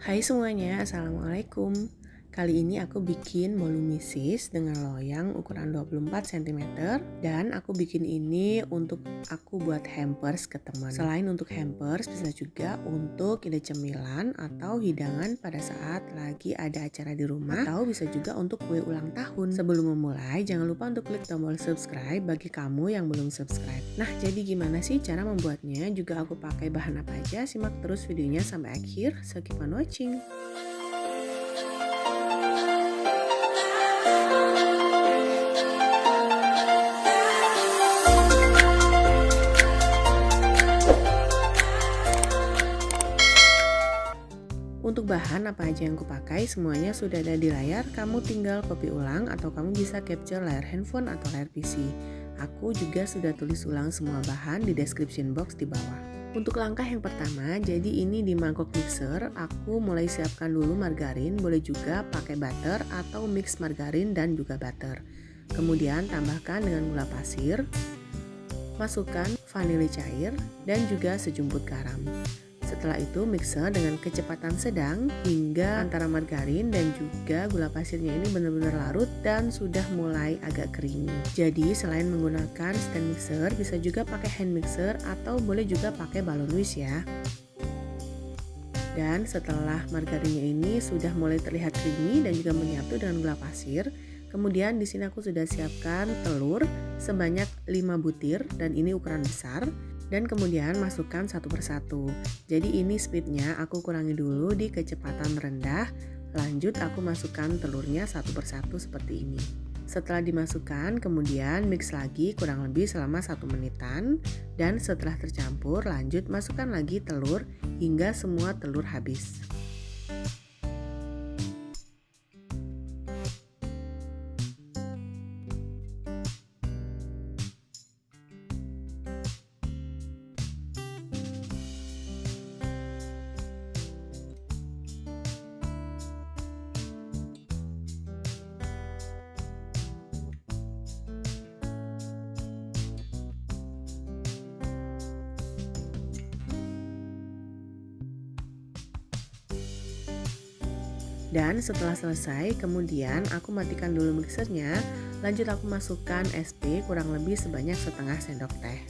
Hai semuanya, Assalamualaikum. Kali ini aku bikin bolu misis dengan loyang ukuran 24 cm dan aku bikin ini untuk aku buat hampers ke teman. Selain untuk hampers, bisa juga untuk ide cemilan atau hidangan pada saat lagi ada acara di rumah, atau bisa juga untuk kue ulang tahun. Sebelum memulai, jangan lupa untuk klik tombol subscribe bagi kamu yang belum subscribe. Nah, jadi gimana sih cara membuatnya? Juga aku pakai bahan apa aja? Simak terus videonya sampai akhir. So keep on watching. Untuk bahan apa aja yang kupakai semuanya sudah ada di layar, kamu tinggal copy ulang atau kamu bisa capture layar handphone atau layar PC. Aku juga sudah tulis ulang semua bahan di description box di bawah. Untuk langkah yang pertama, jadi ini di mangkok mixer, aku mulai siapkan dulu margarin, boleh juga pakai butter atau mix margarin dan juga butter. Kemudian tambahkan dengan gula pasir, masukkan vanili cair dan juga sejumput garam. Setelah itu mixer dengan kecepatan sedang hingga antara margarin dan juga gula pasirnya ini benar-benar larut dan sudah mulai agak creamy. Jadi selain menggunakan stand mixer bisa juga pakai hand mixer atau boleh juga pakai balon whisk ya. Dan setelah margarinnya ini sudah mulai terlihat creamy dan juga menyatu dengan gula pasir, kemudian di sini aku sudah siapkan telur sebanyak 5 butir dan ini ukuran besar. Dan kemudian masukkan satu persatu. Jadi ini speednya aku kurangi dulu di kecepatan rendah. Lanjut aku masukkan telurnya satu persatu seperti ini. Setelah dimasukkan kemudian mix lagi kurang lebih selama 1 menitan. Dan setelah tercampur lanjut masukkan lagi telur hingga semua telur habis. Dan setelah selesai, kemudian aku matikan dulu mixernya. Lanjut aku masukkan SP kurang lebih sebanyak setengah sendok teh.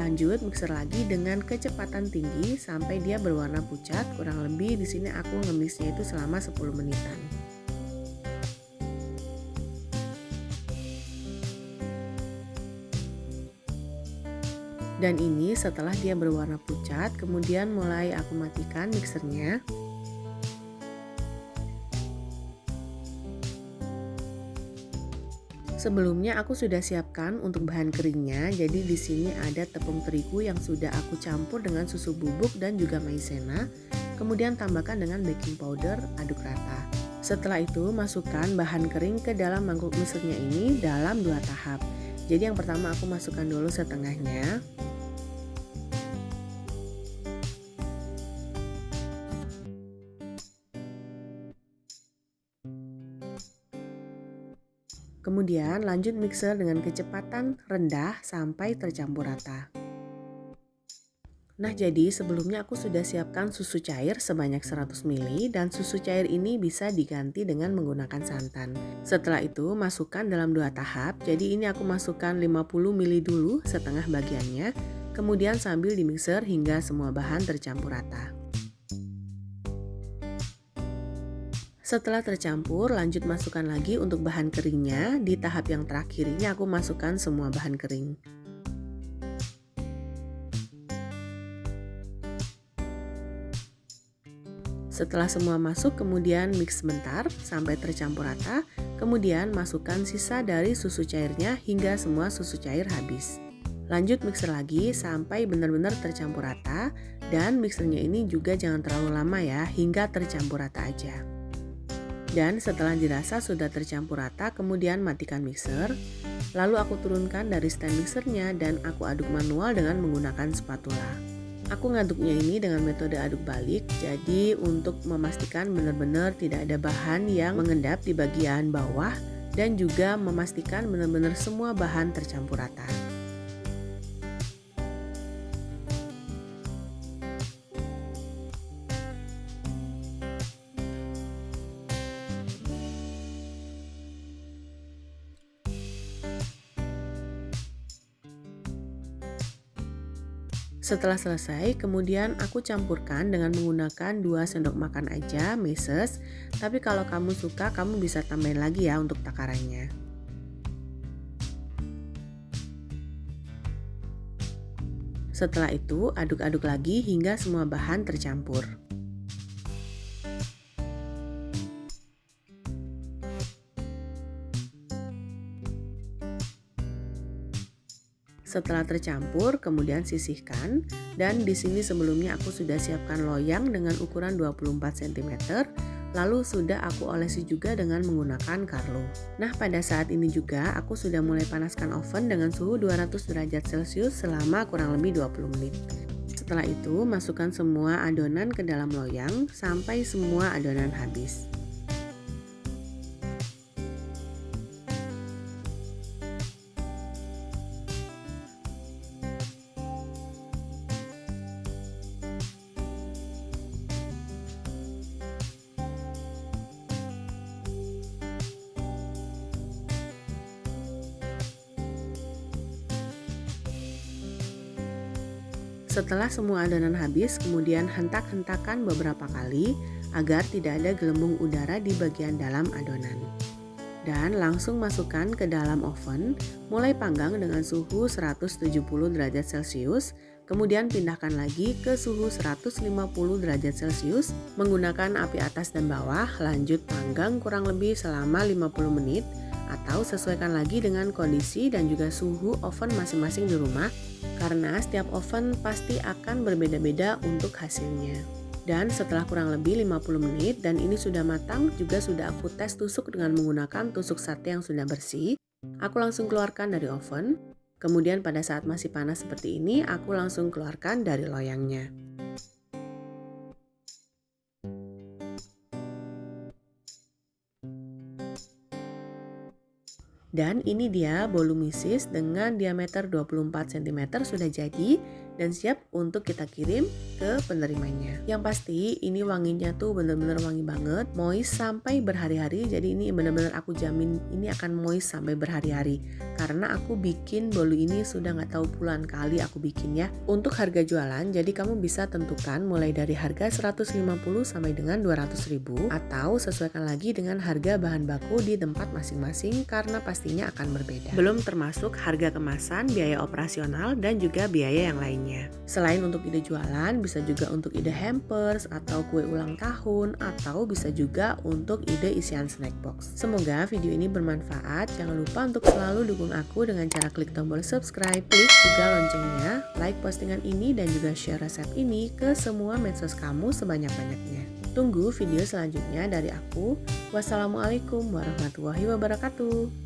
Lanjut mixer lagi dengan kecepatan tinggi sampai dia berwarna pucat. Kurang lebih di sini aku ngemisnya itu selama 10 menitan. Dan ini setelah dia berwarna pucat, kemudian mulai aku matikan mixernya. Sebelumnya aku sudah siapkan untuk bahan keringnya. Jadi di sini ada tepung terigu yang sudah aku campur dengan susu bubuk dan juga maizena. Kemudian tambahkan dengan baking powder, aduk rata. Setelah itu masukkan bahan kering ke dalam mangkuk mixernya ini dalam 2 tahap. Jadi yang pertama aku masukkan dulu setengahnya. Kemudian lanjut mixer dengan kecepatan rendah sampai tercampur rata. Nah, jadi sebelumnya aku sudah siapkan susu cair sebanyak 100 ml dan susu cair ini bisa diganti dengan menggunakan santan. Setelah itu masukkan dalam 2 tahap. Jadi ini aku masukkan 50 ml dulu setengah bagiannya. Kemudian sambil dimixer hingga semua bahan tercampur rata. Setelah tercampur, lanjut masukkan lagi untuk bahan keringnya. Di tahap yang terakhir ini aku masukkan semua bahan kering. Setelah semua masuk, kemudian mix sebentar sampai tercampur rata. Kemudian masukkan sisa dari susu cairnya hingga semua susu cair habis. Lanjut mixer lagi sampai benar-benar tercampur rata. Dan mixernya ini juga jangan terlalu lama ya, hingga tercampur rata aja. Dan setelah dirasa sudah tercampur rata, kemudian matikan mixer. Lalu aku turunkan dari stand mixernya dan aku aduk manual dengan menggunakan spatula. Aku ngaduknya ini dengan metode aduk balik, jadi untuk memastikan benar-benar tidak ada bahan yang mengendap di bagian bawah dan juga memastikan benar-benar semua bahan tercampur rata. Setelah selesai, kemudian aku campurkan dengan menggunakan 2 sendok makan aja meses. Tapi kalau kamu suka, kamu bisa tambahin lagi ya untuk takarannya. Setelah itu, aduk-aduk lagi hingga semua bahan tercampur. Setelah tercampur, kemudian sisihkan. Dan di sini sebelumnya aku sudah siapkan loyang dengan ukuran 24 cm. Lalu sudah aku olesi juga dengan menggunakan Carlo. Nah, pada saat ini juga aku sudah mulai panaskan oven dengan suhu 200 derajat Celcius selama kurang lebih 20 menit. Setelah itu, masukkan semua adonan ke dalam loyang sampai semua adonan habis. Setelah semua adonan habis, kemudian hentak-hentakan beberapa kali agar tidak ada gelembung udara di bagian dalam adonan. Dan langsung masukkan ke dalam oven, mulai panggang dengan suhu 170 derajat Celcius, kemudian pindahkan lagi ke suhu 150 derajat Celcius menggunakan api atas dan bawah, lanjut panggang kurang lebih selama 50 menit atau sesuaikan lagi dengan kondisi dan juga suhu oven masing-masing di rumah, karena setiap oven pasti akan berbeda-beda untuk hasilnya. Dan setelah kurang lebih 50 menit dan ini sudah matang, juga sudah aku tes tusuk dengan menggunakan tusuk sate yang sudah bersih. Aku langsung keluarkan dari oven. Kemudian pada saat masih panas seperti ini, aku langsung keluarkan dari loyangnya. Dan ini dia bolu misis dengan diameter 24 cm sudah jadi dan siap untuk kita kirim ke penerimanya. Yang pasti ini wanginya tuh bener-bener wangi banget, moist sampai berhari-hari. Jadi ini bener-bener aku jamin ini akan moist sampai berhari-hari. Karena aku bikin bolu ini sudah nggak tahu puluhan kali aku bikin ya. Untuk harga jualan, jadi kamu bisa tentukan mulai dari harga 150 sampai dengan 200.000 atau sesuaikan lagi dengan harga bahan baku di tempat masing-masing karena pastinya akan berbeda. Belum termasuk harga kemasan, biaya operasional dan juga biaya yang lainnya. Selain untuk ide jualan, bisa juga untuk ide hampers atau kue ulang tahun atau bisa juga untuk ide isian snack box. Semoga video ini bermanfaat. Jangan lupa untuk selalu dukung aku dengan cara klik tombol subscribe, klik juga loncengnya, like postingan ini dan juga share resep ini ke semua medsos kamu sebanyak-banyaknya. Tunggu video selanjutnya dari aku. Wassalamualaikum warahmatullahi wabarakatuh.